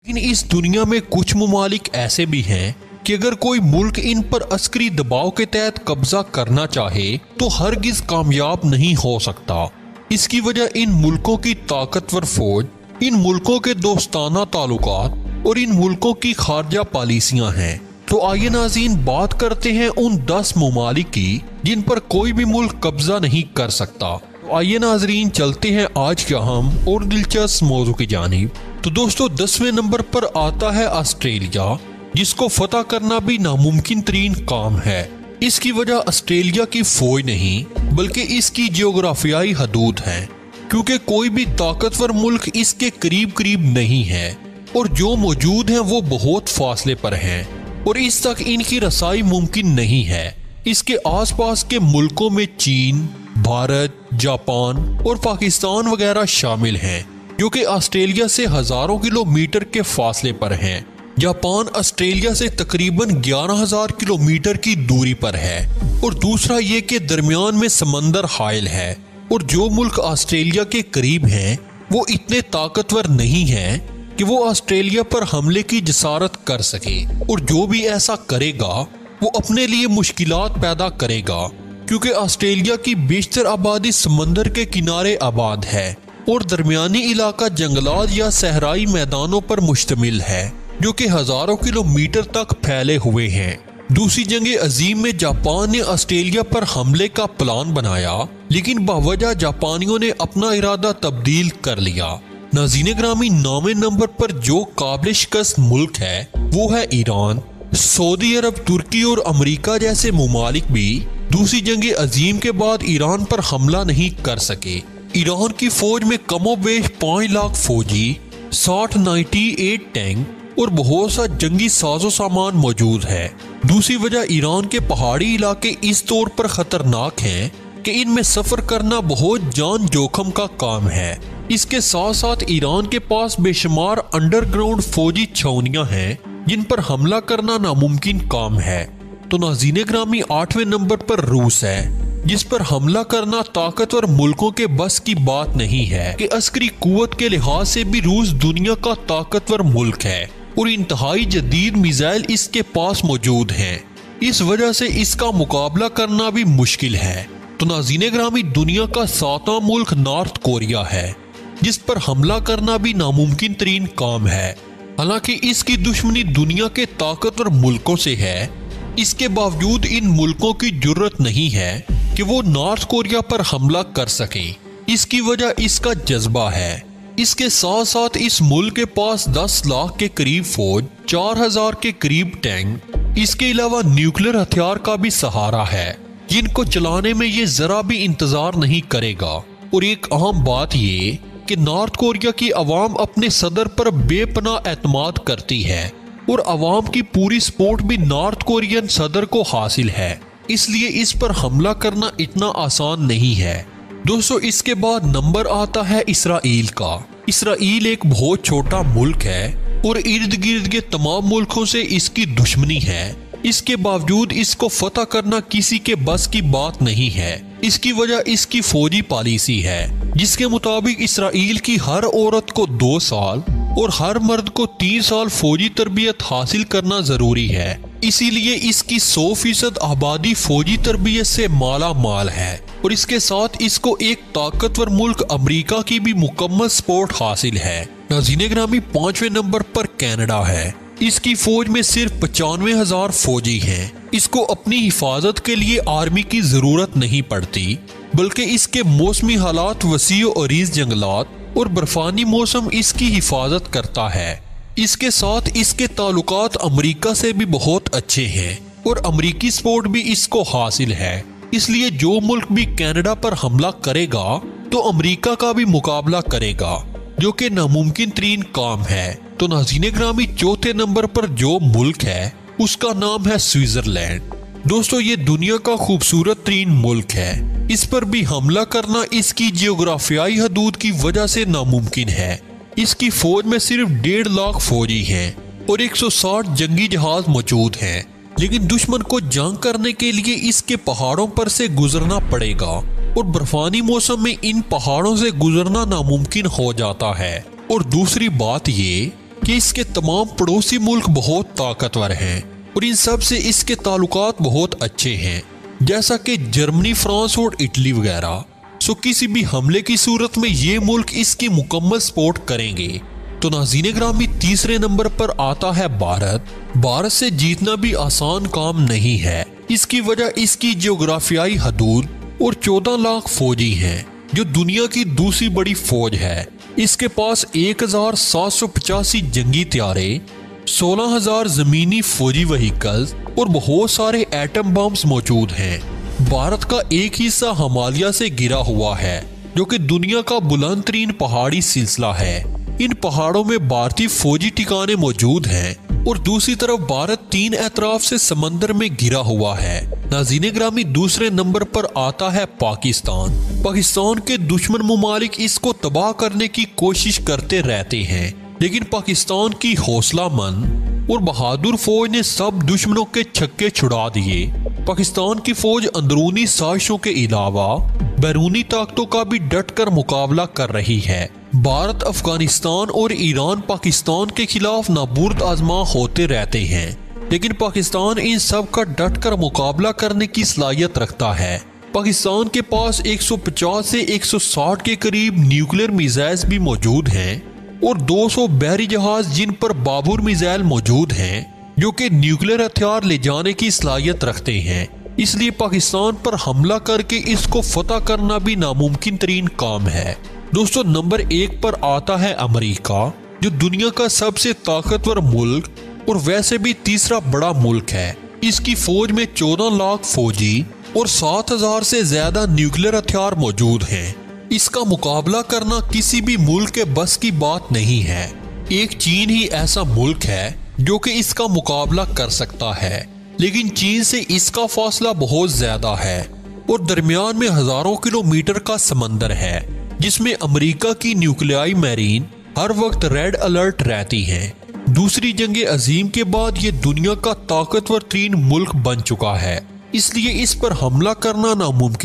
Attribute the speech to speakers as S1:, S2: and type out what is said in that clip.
S1: लेकिन इस दुनिया में कुछ ममालिक ऐसे भी हैं कि अगर कोई मुल्क इन पर अस्करी दबाव के तहत कब्जा करना चाहे तो हरगिज कामयाब नहीं हो सकता। इसकी वजह इन मुल्कों की ताकतवर फौज, इन मुल्कों के दोस्ताना ताल्लुकात और इन मुल्कों की खारजा पॉलिसियां हैं। तो आइए नाज़रीन, बात करते हैं उन 10 ममालिक की जिन पर कोई भी मुल्क कब्जा नहीं कर सकता। तो आइए नाज़रीन, चलते हैं आज के अहम और दिलचस्प मौजू की जानिब। तो दोस्तों, 10वें नंबर पर आता है ऑस्ट्रेलिया, जिसको फतह करना भी नामुमकिन तरीन काम है। इसकी वजह ऑस्ट्रेलिया की फौज नहीं बल्कि इसकी जियोग्राफियाई हदूद है, क्योंकि कोई भी ताकतवर मुल्क इसके करीब करीब नहीं है और जो मौजूद हैं वो बहुत फासले पर हैं और इस तक इनकी रसाई मुमकिन नहीं है। इसके आसपास के मुल्कों में चीन, भारत, जापान और पाकिस्तान वगैरह शामिल हैं, जो कि ऑस्ट्रेलिया से हजारों किलोमीटर के फासले पर हैं। जापान ऑस्ट्रेलिया से तकरीबन 11,000 किलोमीटर की दूरी पर है और दूसरा ये कि दरमियान में समंदर हायल है और जो मुल्क ऑस्ट्रेलिया के करीब हैं वो इतने ताकतवर नहीं हैं कि वो ऑस्ट्रेलिया पर हमले की जसारत कर सके, और जो भी ऐसा करेगा वो अपने लिए मुश्किलात पैदा करेगा, क्योंकि ऑस्ट्रेलिया की बेशतर आबादी समंदर के किनारे आबाद है और दरमियानी इलाका जंगलात या सहराई मैदानों पर मुश्तमिल है जो कि हजारों किलोमीटर तक फैले हुए हैं। दूसरी जंग अजीम में जापान ने ऑस्ट्रेलिया पर हमले का प्लान बनाया, लेकिन बावजह जापानियों ने अपना इरादा तब्दील कर लिया। नाज़रीन ग्रामी, 9वें नंबर पर जो काबिल शिकस्त मुल्क है वो है ईरान। सऊदी अरब, तुर्की और अमेरिका जैसे ममालिक भी दूसरी जंग अजीम के बाद ईरान पर हमला नहीं कर सके। ईरान की फौज में कमोबेश 5 लाख फौजी, 60 98 टैंक और बहुत सा जंगी साजो सामान मौजूद है। दूसरी वजह ईरान के पहाड़ी इलाके इस तौर पर खतरनाक हैं कि इनमें सफर करना बहुत जान जोखम का काम है। इसके साथ साथ ईरान के पास बेशुमार अंडरग्राउंड फौजी छावनियां हैं जिन पर हमला करना नामुमकिन काम है। तो नाज़रीन ग्रामी, 8वें नंबर पर रूस है, जिस पर हमला करना ताकतवर मुल्कों के बस की बात नहीं है कि अस्करी कुव्वत के लिहाज से भी रूस दुनिया का ताकतवर मुल्क है और इंतहाई जदीद मिसाइल इसके पास मौजूद हैं। इस वजह से इसका मुकाबला करना भी मुश्किल है। तो नाज़रीन ग्रामी, दुनिया का 7वां मुल्क नॉर्थ कोरिया है, जिस पर हमला करना भी नामुमकिन तरीन काम है। हालांकि इसकी दुश्मनी दुनिया के ताकतवर मुल्कों से है, इसके बावजूद इन मुल्कों की जुर्रत नहीं है कि वो नॉर्थ कोरिया पर हमला कर सके। इसकी वजह इसका जज्बा है। इसके साथ साथ इस मुल्क के पास 10 लाख के करीब फौज, 4,000 के करीब टैंक, इसके अलावा न्यूक्लियर हथियार का भी सहारा है, जिनको चलाने में ये जरा भी इंतजार नहीं करेगा। और एक अहम बात ये कि नॉर्थ कोरिया की अवाम अपने सदर पर बेपनाह एतमाद करती है और अवाम की पूरी सपोर्ट भी नॉर्थ कोरियन सदर को हासिल है, इसलिए इस पर हमला करना इतना आसान नहीं है। दोस्तों, इसके बाद नंबर आता है इसराइल का। इसराइल एक बहुत छोटा मुल्क है और इर्द गिर्द के तमाम मुल्कों से इसकी दुश्मनी है। इसके बावजूद इसको फतह करना किसी के बस की बात नहीं है। इसकी वजह इसकी फौजी पॉलिसी है, जिसके मुताबिक इसराइल की हर औरत को 2 साल और हर मर्द को 3 साल फौजी तरबियत हासिल करना जरूरी है। इसीलिए इसकी 100% आबादी फौजी तरबियत से माला माल है और इसके साथ इसको एक ताकतवर मुल्क अमेरिका की भी मुकम्मल सपोर्ट हासिल है। नाज़रीन ग्रामी, 5वें नंबर पर कनाडा है। इसकी फौज में सिर्फ 95,000 फौजी हैं। इसको अपनी हिफाजत के लिए आर्मी की जरूरत नहीं पड़ती, बल्कि इसके मौसमी हालात, वसी और अरीज जंगलात और बर्फानी मौसम इसकी हिफाजत करता है। इसके साथ इसके ताल्लुकात अमेरिका से भी बहुत अच्छे हैं और अमेरिकी सपोर्ट भी इसको हासिल है। इसलिए जो मुल्क भी कनाडा पर हमला करेगा तो अमेरिका का भी मुकाबला करेगा, जो कि नामुमकिन तरीन काम है। तो नाज़रीन ग्रामी, 4थे नंबर पर जो मुल्क है उसका नाम है स्विट्जरलैंड। दोस्तों, ये दुनिया का खूबसूरत तरीन मुल्क है। इस पर भी हमला करना इसकी जियोग्राफियाई हदूद की वजह से नामुमकिन है। इसकी फौज में सिर्फ 1.5 लाख फौजी हैं और 160 जंगी जहाज मौजूद हैं, लेकिन दुश्मन को जंग करने के लिए इसके पहाड़ों पर से गुजरना पड़ेगा और बर्फानी मौसम में इन पहाड़ों से गुजरना नामुमकिन हो जाता है। और दूसरी बात ये कि इसके तमाम पड़ोसी मुल्क बहुत ताकतवर हैं और इन सब से इसके ताल्लुकात बहुत अच्छे हैं, जैसा कि जर्मनी, फ्रांस और इटली वगैरह। सो किसी भी हमले की सूरत में ये मुल्क इसकी मुकम्मल सपोर्ट करेंगे। तो नाज़रीन ग्रामी, तीसरे नंबर पर आता है भारत। भारत से जीतना भी आसान काम नहीं है। इसकी वजह इसकी जियोग्राफियाई हदूद और 14 लाख फौजी हैं, जो दुनिया की दूसरी बड़ी फौज है। इसके पास 1785 जंगी त्यारे, 16,000 जमीनी फौजी व्हीकल्स और बहुत सारे एटम बम्स मौजूद हैं। भारत का एक हिस्सा हिमालय से घिरा हुआ है, जो कि दुनिया का बुलंद तरीन पहाड़ी सिलसिला है। इन पहाड़ों में भारतीय फौजी ठिकाने मौजूद हैं और दूसरी तरफ भारत 3 एतराफ से समंदर में घिरा हुआ है। नाज़रीन ग्रामी, दूसरे नंबर पर आता है पाकिस्तान। पाकिस्तान के दुश्मन मुमालिक इसको तबाह करने की कोशिश करते रहते हैं, लेकिन पाकिस्तान की हौसलामंद और बहादुर फौज ने सब दुश्मनों के छक्के छुड़ा दिए। पाकिस्तान की फौज अंदरूनी साजिशों के अलावा बैरूनी ताकतों का भी डटकर मुकाबला कर रही है। भारत, अफगानिस्तान और ईरान पाकिस्तान के खिलाफ नाबुर्द आजमा होते रहते हैं, लेकिन पाकिस्तान इन सब का डटकर मुकाबला करने की सलाहियत रखता है। पाकिस्तान के पास 150 से 160 के करीब न्यूक्लियर मिसाइल्स भी मौजूद हैं और 200 बहरी जहाज जिन पर बाबूर मिसाइल मौजूद हैं, जो कि न्यूक्लियर हथियार ले जाने की सलाहियत रखते हैं। इसलिए पाकिस्तान पर हमला करके इसको फतह करना भी नामुमकिन तरीन काम है। दोस्तों, नंबर 1 पर आता है अमेरिका, जो दुनिया का सबसे ताकतवर मुल्क और वैसे भी तीसरा बड़ा मुल्क है। इसकी फौज में 14 लाख फौजी और 7,000 से ज्यादा न्यूक्लियर हथियार मौजूद हैं। इसका मुकाबला करना किसी भी मुल्क के बस की बात नहीं है। एक चीन ही ऐसा मुल्क है जो कि इसका मुकाबला कर सकता है, लेकिन चीन से इसका फासला बहुत ज्यादा है और दरमियान में हजारों किलोमीटर का समंदर है, जिसमें अमेरिका की न्यूक्लियाई मैरीन हर वक्त रेड अलर्ट रहती है। दूसरी जंग अजीम के बाद ये दुनिया का ताकतवर तरीन मुल्क बन चुका है, इसलिए इस पर हमला करना नामुमकिन